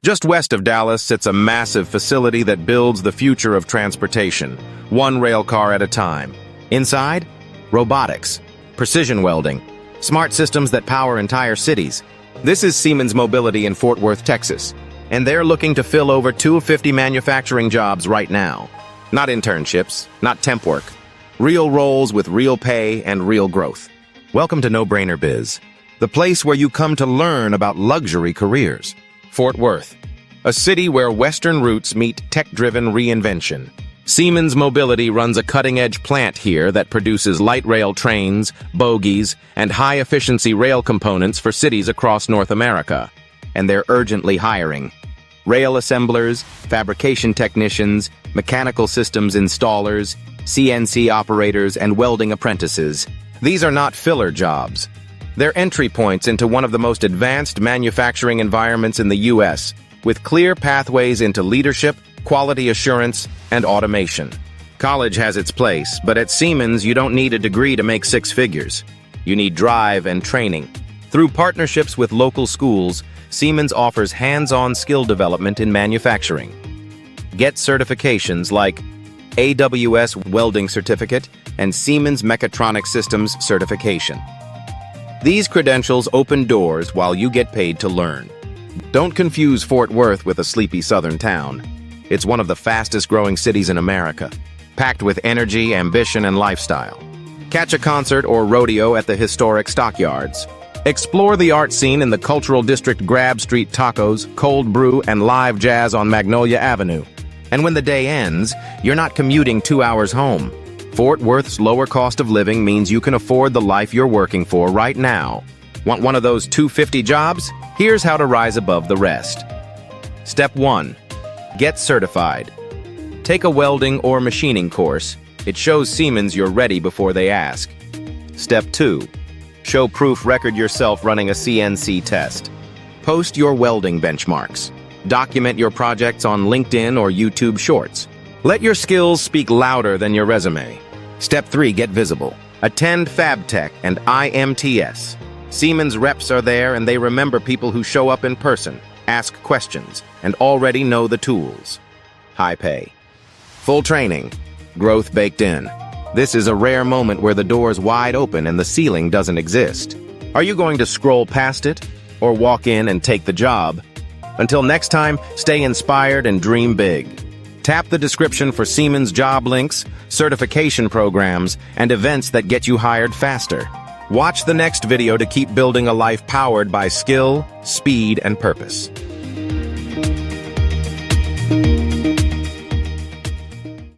Just west of Dallas sits a massive facility that builds the future of transportation, one rail car at a time. Inside, robotics, precision welding, smart systems that power entire cities. This is Siemens Mobility in Fort Worth, Texas, and they're looking to fill over 250 manufacturing jobs right now. Not internships, not temp work. Real roles with real pay and real growth. Welcome to No Brainer Biz, the place where you come to learn about luxury careers. Fort Worth, a city where Western roots meet tech-driven reinvention. Siemens Mobility runs a cutting-edge plant here that produces light rail trains, bogies, and high-efficiency rail components for cities across North America. And they're urgently hiring rail assemblers, fabrication technicians, mechanical systems installers, CNC operators, and welding apprentices. These are not filler jobs. They're entry points into one of the most advanced manufacturing environments in the U.S., with clear pathways into leadership, quality assurance, and automation. College has its place, but at Siemens you don't need a degree to make six figures. You need drive and training. Through partnerships with local schools, Siemens offers hands-on skill development in manufacturing. Get certifications like AWS Welding Certificate and Siemens Mechatronic Systems Certification. These credentials open doors while you get paid to learn. Don't confuse Fort Worth with a sleepy southern town. It's one of the fastest-growing cities in America, packed with energy, ambition, and lifestyle. Catch a concert or rodeo at the historic stockyards. Explore the art scene in the cultural district. Grab street tacos, cold brew, and live jazz on Magnolia Avenue. And when the day ends, you're not commuting 2 hours home. Fort Worth's lower cost of living means you can afford the life you're working for right now. Want one of those 250 jobs? Here's how to rise above the rest. Step 1. Get certified. Take a welding or machining course. It shows Siemens you're ready before they ask. Step 2. Show proof. Record yourself running a CNC test. Post your welding benchmarks. Document your projects on LinkedIn or YouTube Shorts. Let your skills speak louder than your resume. Step 3. Get visible. Attend FabTech and IMTS. Siemens reps are there and they remember people who show up in person, ask questions, and already know the tools. High pay. Full training. Growth baked in. This is a rare moment where the door's wide open and the ceiling doesn't exist. Are you going to scroll past it or walk in and take the job? Until next time, stay inspired and dream big. Tap the description for Siemens job links, certification programs, and events that get you hired faster. Watch the next video to keep building a life powered by skill, speed, and purpose.